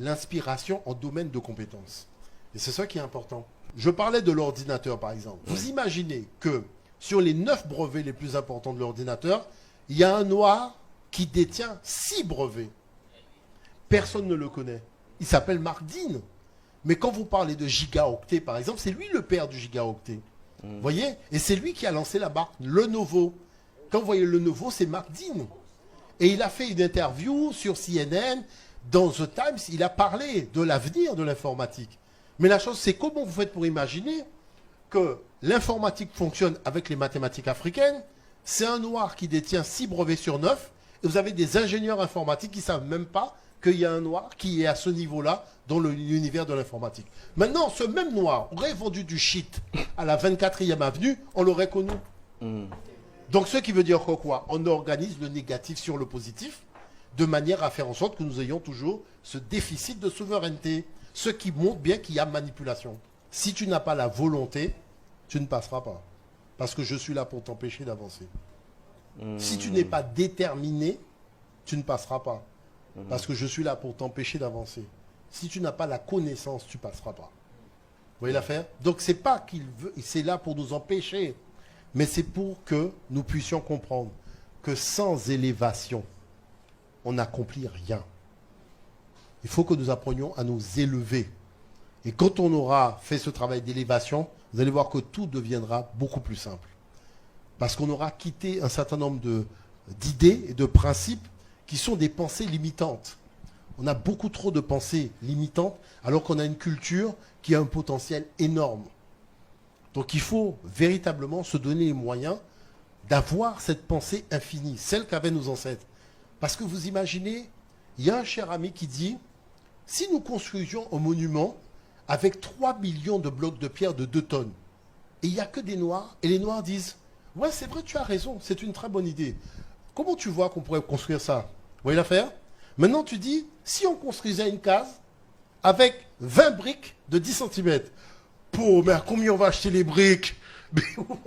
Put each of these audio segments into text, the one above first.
l'inspiration en domaine de compétences. Et c'est ça qui est important. Je parlais de l'ordinateur, par exemple. Vous imaginez que sur les 9 brevets les plus importants de l'ordinateur, il y a un noir qui détient 6 brevets. Personne ne le connaît. Il s'appelle Mark Dean. Mais quand vous parlez de gigaoctet, par exemple, c'est lui le père du gigaoctet. Vous voyez? Et c'est lui qui a lancé la marque Lenovo. Quand vous voyez Lenovo, c'est Mark Dean. Et il a fait une interview sur CNN, dans The Times, il a parlé de l'avenir de l'informatique. Mais la chose, c'est comment vous faites pour imaginer que l'informatique fonctionne avec les mathématiques africaines. C'est un noir qui détient 6 brevets sur 9. Et vous avez des ingénieurs informatiques qui ne savent même pas qu'il y a un noir qui est à ce niveau-là dans l'univers de l'informatique. Maintenant, ce même noir aurait vendu du shit à la 24e avenue, on l'aurait connu. Donc, ce qui veut dire que quoi? On organise le négatif sur le positif de manière à faire en sorte que nous ayons toujours ce déficit de souveraineté. Ce qui montre bien qu'il y a manipulation. Si tu n'as pas la volonté, tu ne passeras pas. Parce que je suis là pour t'empêcher d'avancer. Si tu n'es pas déterminé, tu ne passeras pas. Parce que je suis là pour t'empêcher d'avancer. Si tu n'as pas la connaissance, tu ne passeras pas. Vous voyez l'affaire? Donc c'est pas qu'il veut, c'est là pour nous empêcher. Mais c'est pour que nous puissions comprendre que sans élévation, on n'accomplit rien. Il faut que nous apprenions à nous élever. Et quand on aura fait ce travail d'élévation, vous allez voir que tout deviendra beaucoup plus simple. Parce qu'on aura quitté un certain nombre d'idées et de principes qui sont des pensées limitantes. On a beaucoup trop de pensées limitantes alors qu'on a une culture qui a un potentiel énorme. Donc il faut véritablement se donner les moyens d'avoir cette pensée infinie, celle qu'avaient nos ancêtres. Parce que vous imaginez, il y a un cher ami qui dit, si nous construisions un monument avec 3 millions de blocs de pierre de 2 tonnes, et il n'y a que des noirs, et les noirs disent, ouais c'est vrai, tu as raison, c'est une très bonne idée. Comment tu vois qu'on pourrait construire ça? Vous voyez l'affaire? Maintenant tu dis, si on construisait une case avec 20 briques de 10 cm, mais à combien on va acheter les briques? Vous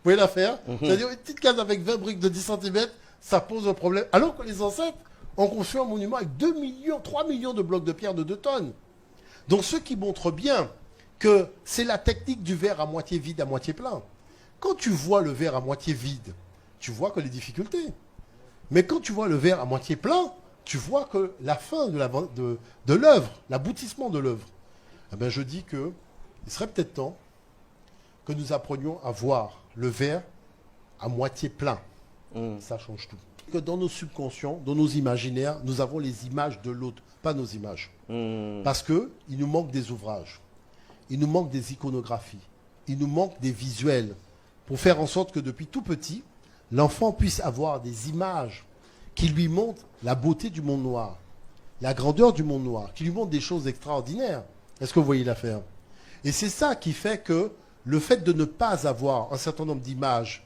voyez l'affaire? C'est-à-dire une petite case avec 20 briques de 10 cm, ça pose un problème. Alors que les ancêtres ont construit un monument avec 2 millions, 3 millions de blocs de pierre de 2 tonnes. Donc ce qui montre bien que c'est la technique du verre à moitié vide, à moitié plein. Quand tu vois le verre à moitié vide, tu vois que les difficultés. Mais quand tu vois le verre à moitié plein, tu vois que la fin de l'œuvre, l'aboutissement de l'œuvre. Eh bien, je dis que il serait peut-être temps que nous apprenions à voir le verre à moitié plein. Ça change tout. Que dans nos subconscients, dans nos imaginaires, nous avons les images de l'autre, pas nos images. Parce qu'il nous manque des ouvrages, il nous manque des iconographies, il nous manque des visuels pour faire en sorte que depuis tout petit, l'enfant puisse avoir des images qui lui montrent la beauté du monde noir, la grandeur du monde noir, qui lui montrent des choses extraordinaires. Est-ce que vous voyez l'affaire? Et c'est ça qui fait que le fait de ne pas avoir un certain nombre d'images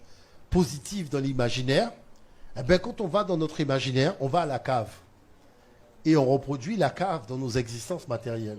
positives dans l'imaginaire, eh bien, quand on va dans notre imaginaire, on va à la cave. Et on reproduit la cave dans nos existences matérielles.